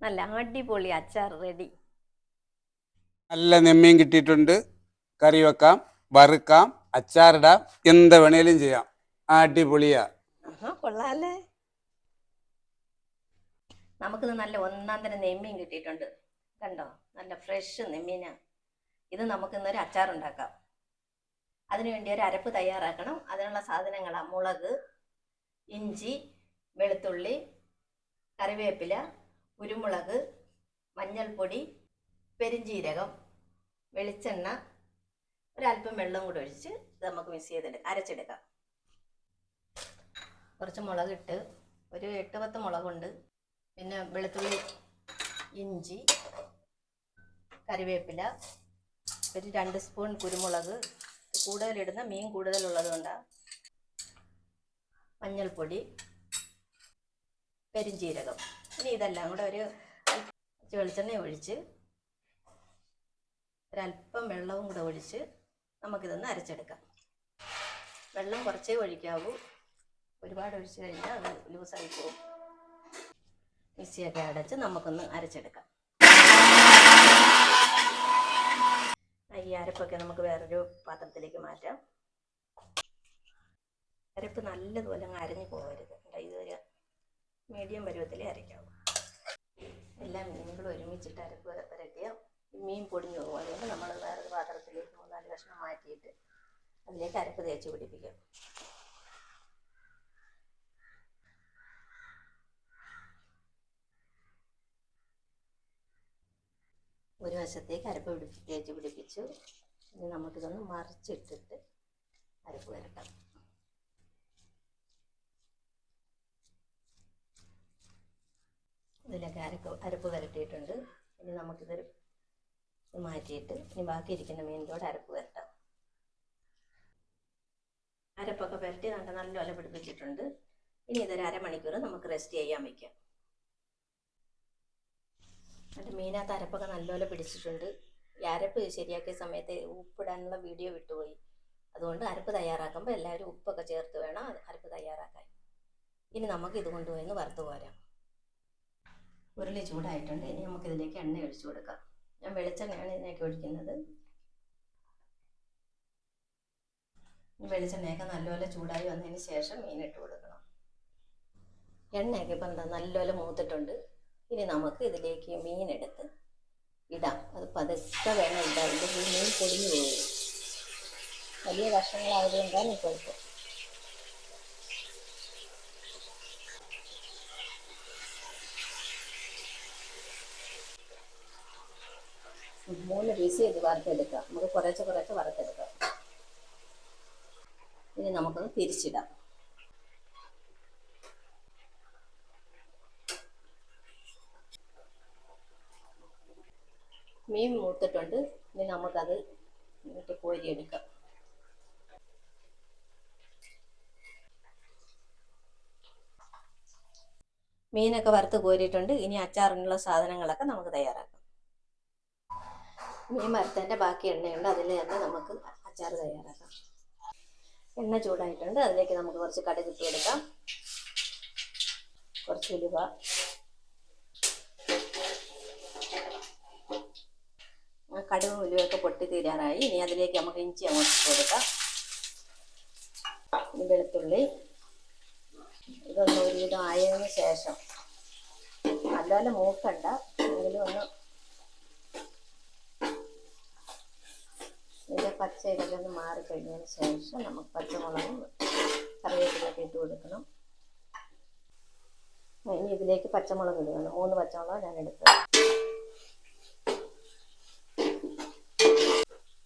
നല്ല അടിപൊളി അച്ചാർ റെഡി. നല്ല നെമ്മീൻ കിട്ടിയിട്ടുണ്ട്. കറി വെക്കാം, വറുക്കാം, അച്ചാറിടാം, എന്ത് വേണേലും ചെയ്യാം. അടിപൊളിയാ. കൊള്ളാല്ലേ. നമുക്കിത് നല്ല ഒന്നാം തരം നെമ്മീൻ കിട്ടിയിട്ടുണ്ട്. കണ്ടോ, നല്ല ഫ്രഷ് നെമ്മീനാ. ഇത് നമുക്കിന്നൊരു അച്ചാറുണ്ടാക്കാം. അതിനുവേണ്ടി ഒരു അരപ്പ് തയ്യാറാക്കണം. അതിനുള്ള സാധനങ്ങളാണ് മുളക്, ഇഞ്ചി, വെളുത്തുള്ളി, കറിവേപ്പില, കുരുമുളക്, മഞ്ഞൾപ്പൊടി, പെരിഞ്ജീരകം, വെളിച്ചെണ്ണ, ഒരല്പം വെള്ളം കൂടി ഒഴിച്ച് ഇത് നമുക്ക് മിക്സ് ചെയ്തെടുക്കാം, അരച്ചെടുക്കാം. കുറച്ച് മുളകിട്ട് ഒരു 8-10 മുളകുണ്ട്. പിന്നെ വെളുത്തുള്ളി, ഇഞ്ചി, കറിവേപ്പില, ഒരു 2 സ്പൂൺ കുരുമുളക്, കൂടുതലിടുന്ന മീൻ കൂടുതലുള്ളത് കൊണ്ടാണ്. മഞ്ഞൾപ്പൊടി, പെരിഞ്ജീരകം. ഇനി ഇതെല്ലാം കൂടെ ഒരു വെളിച്ചെണ്ണ ഒഴിച്ച് ഒരല്പം വെള്ളവും കൂടെ ഒഴിച്ച് നമുക്കിതൊന്ന് അരച്ചെടുക്കാം. വെള്ളം കുറച്ചേ ഒഴിക്കാവൂ, ഒരുപാട് ഒഴിച്ച് കഴിഞ്ഞാൽ അത് ലൂസായി പോകും. മിക്സിയൊക്കെ അടച്ച് നമുക്കൊന്ന് അരച്ചെടുക്കാം. ഈ അരപ്പൊക്കെ നമുക്ക് വേറൊരു പാത്രത്തിലേക്ക് മാറ്റാം. അരപ്പ് നല്ലതുപോലെ അങ്ങ് അരഞ്ഞു പോകരുത്. ഇതൊരു മീഡിയം പരുവത്തിലേ അരയ്ക്കാവൂ. എല്ലാ മീനുകളും ഒരുമിച്ചിട്ട് അരപ്പ് വരട്ടിയാൽ മീൻ പൊടിഞ്ഞു പോകും. അതുകൊണ്ട് നമ്മൾ വേറൊരു പാത്രത്തിലേക്ക് 3-4 കഷ്ണം മാറ്റിയിട്ട് അതിലേക്ക് അരപ്പ് തേച്ച് പിടിപ്പിക്കാം. ഒരു വശത്തേക്ക് അരപ്പ് തേച്ച് പിടിപ്പിച്ചു. ഇനി നമുക്കിതൊന്ന് മറിച്ചിട്ടിട്ട് അരപ്പ് വരട്ടാം. ഇതിലൊക്കെ അരപ്പ് വരട്ടിയിട്ടുണ്ട്. ഇനി നമുക്കിതൊരു മാറ്റിയിട്ട് ഇനി ബാക്കിയിരിക്കുന്ന മീനിലൂടെ അരപ്പ് വരട്ടാം. അരപ്പൊക്കെ പുരട്ടി നല്ലപോലെ പിടിപ്പിച്ചിട്ടുണ്ട്. ഇനി ഇതൊരു അരമണിക്കൂർ നമുക്ക് റെസ്റ്റ് ചെയ്യാൻ വയ്ക്കാം. എന്നിട്ട് മീനകത്ത് അരപ്പൊക്കെ നല്ലപോലെ പിടിച്ചിട്ടുണ്ട്. ഈ അരപ്പ് ശരിയാക്കിയ സമയത്ത് ഉപ്പിടാനുള്ള വീഡിയോ വിട്ടുപോയി. അതുകൊണ്ട് അരപ്പ് തയ്യാറാക്കുമ്പോൾ എല്ലാവരും ഉപ്പൊക്കെ ചേർത്ത് വേണം അരപ്പ് തയ്യാറാക്കാൻ. ഇനി നമുക്ക് ഇത് കൊണ്ടുപോയി വറുത്ത് പോരാം. ഉരുളി ചൂടായിട്ടുണ്ട്. ഇനി നമുക്കിതിലേക്ക് എണ്ണ ഒഴിച്ചു കൊടുക്കാം. ഞാൻ വെളിച്ചെണ്ണയാണ് ഇതിലേക്ക് ഒഴിക്കുന്നത്. വെളിച്ചെണ്ണയൊക്കെ നല്ലപോലെ ചൂടായി വന്നതിന് ശേഷം മീനിട്ട് കൊടുക്കണം. എണ്ണയൊക്കെ ഇപ്പം നല്ലപോലെ മൂത്തിട്ടുണ്ട്. ഇനി നമുക്ക് ഇതിലേക്ക് മീനെടുത്ത് ഇടാം. അത് പതുക്കെ വേണം ഇടാം. ഇത് മീൻ പൊടിഞ്ഞു പോകും. വലിയ കഷ്ണങ്ങളായതുകൊണ്ടാണ് ഇപ്പോൾ ഇപ്പോൾ 3 പീസ് ഇത് വറുത്തെടുക്കാം. നമുക്ക് കുറച്ച് വറുത്തെടുക്കാം. ഇനി നമുക്കൊന്ന് തിരിച്ചിടാം. മീൻ മൂത്തിട്ടുണ്ട്. ഇനി നമുക്കത് എന്നിട്ട് കോരിയെടുക്കാം. മീനൊക്കെ വറുത്ത് കോരിയിട്ടുണ്ട്. ഇനി അച്ചാറിനുള്ള സാധനങ്ങളൊക്കെ നമുക്ക് തയ്യാറാക്കാം. മീൻ വറുത്തതിൻ്റെ ബാക്കി എണ്ണയുണ്ട്. അതിൽ തന്നെ നമുക്ക് അച്ചാർ തയ്യാറാക്കാം. എണ്ണ ചൂടായിട്ടുണ്ട്. അതിലേക്ക് നമുക്ക് കുറച്ച് കടുക് ഇട്ട് കൊടുക്കാം. കുറച്ച് ഉലുവ, കടുകും ഉലുവയൊക്കെ പൊട്ടി തീരാറായി. ഇനി അതിലേക്ക് നമുക്ക് ഇഞ്ചി അങ്ങോട്ട് ഇട്ട് കൊടുക്കാം. ഇനി വെളുത്തുള്ളി. ഇതൊന്ന് ഒരുവിധം ആയതിന് ശേഷം, നല്ലപോലെ മൂക്കണ്ട, എങ്കിലും ഒന്ന് ഇതിൻ്റെ പച്ച ഇതൊക്കെ ഒന്ന് മാറിക്കഴിഞ്ഞതിന് ശേഷം നമുക്ക് പച്ചമുളകും കറിവേപ്പിലൊക്കെ ഇട്ട് കൊടുക്കണം. ഇനി ഇതിലേക്ക് പച്ചമുളക് ഇടുകയാണ്. 3 പച്ചമുളക് ഞാൻ എടുത്തത്.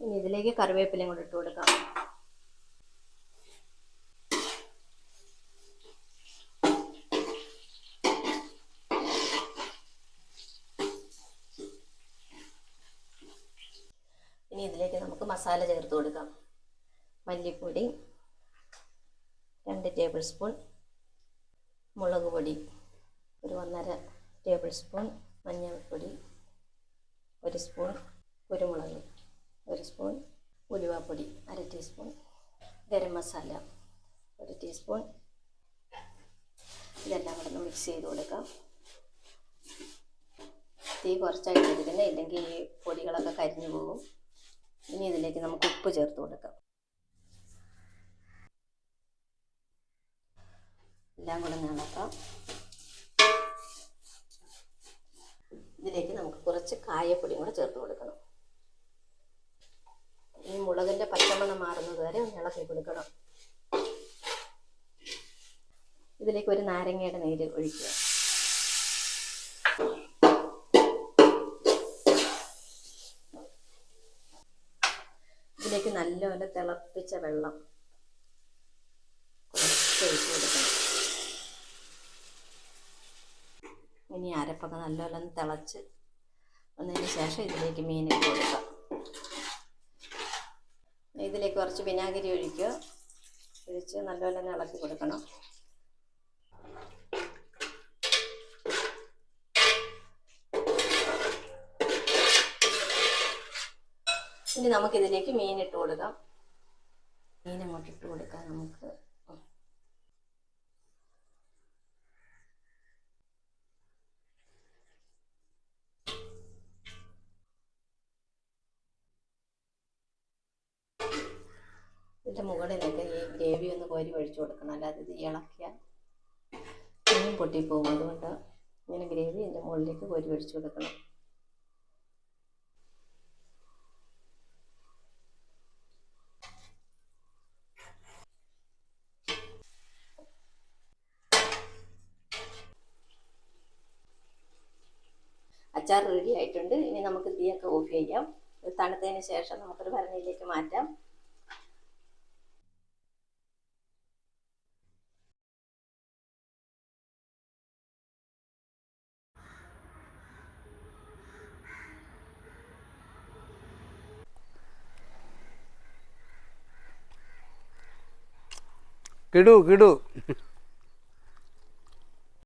ഇനി ഇതിലേക്ക് കറിവേപ്പിലയും കൂടി ഇട്ട് കൊടുക്കാം. ഇനി ഇതിലേക്ക് നമുക്ക് മസാല ചേർത്ത് കൊടുക്കാം. മല്ലിപ്പൊടി 2 ടേബിൾ സ്പൂൺ, മുളക് പൊടി ഒരു 1.5 ടേബിൾ സ്പൂൺ, മഞ്ഞൾപ്പൊടി 1 സ്പൂൺ, കുരുമുളക് 1 സ്പൂൺ, ഉലുവാപ്പൊടി 1/2 ടീസ്പൂൺ, ഗരം മസാല 1 ടീസ്പൂൺ. ഇതെല്ലാം കൂടെ ഒന്ന് മിക്സ് ചെയ്ത് കൊടുക്കാം. തീ കുറച്ചായിട്ടിരിക്കുന്നത്, ഇല്ലെങ്കിൽ ഈ പൊടികളൊക്കെ കരിഞ്ഞു പോകും. ഇനി ഇതിലേക്ക് നമുക്ക് ഉപ്പ് ചേർത്ത് കൊടുക്കാം. എല്ലാം കൂടെ ഇളക്കാം. ഇതിലേക്ക് നമുക്ക് കുറച്ച് കായപ്പൊടിയും കൂടെ ചേർത്ത് കൊടുക്കണം. ഈ മുളകിൻ്റെ പച്ചമണം മാറുന്നത് വരെ ഒന്ന് ഇളക്കി കൊടുക്കണം. ഇതിലേക്ക് ഒരു നാരങ്ങയുടെ നീര് ഒഴിക്കുക. ഇതിലേക്ക് നല്ലപോലെ തിളപ്പിച്ച വെള്ളം കുറച്ച് ഒഴിച്ച് കൊടുക്കണം. ഇനി അരപ്പൊക്കെ നല്ലപോലെ ഒന്ന് തിളച്ച് വന്നതിന് ശേഷം ഇതിലേക്ക് മീനിട്ട് കൊടുക്കാം. ഇതിലേക്ക് കുറച്ച് വിനാഗിരി ഒഴിച്ച് നല്ലപോലെ ഒന്ന് ഇളക്കി കൊടുക്കണം. ഇനി നമുക്കിതിലേക്ക് മീനിട്ട് കൊടുക്കാം. മീനങ്ങോട്ട് ഇട്ട് കൊടുക്കാം. നമുക്ക് ഇതിൻ്റെ മുകളിലൊക്കെ ഈ ഗ്രേവി ഒന്ന് കോരി ഒഴിച്ചു കൊടുക്കണം. അല്ലാതെ ഇത് ഇളക്കിയാൽ മീൻ പൊട്ടിപ്പോകും. അതുകൊണ്ട് ഇങ്ങനെ ഗ്രേവി ഇതിൻ്റെ മുകളിലേക്ക് കോരി ഒഴിച്ചു കൊടുക്കണം. അച്ചാർ റെഡി ആയിട്ടുണ്ട്. ഇനി നമുക്ക് തീയൊക്കെ ഓഫ് ചെയ്യാം. തണുത്തതിന് ശേഷം നമുക്കൊരു ഭരണിയിലേക്ക് മാറ്റാം. കിടു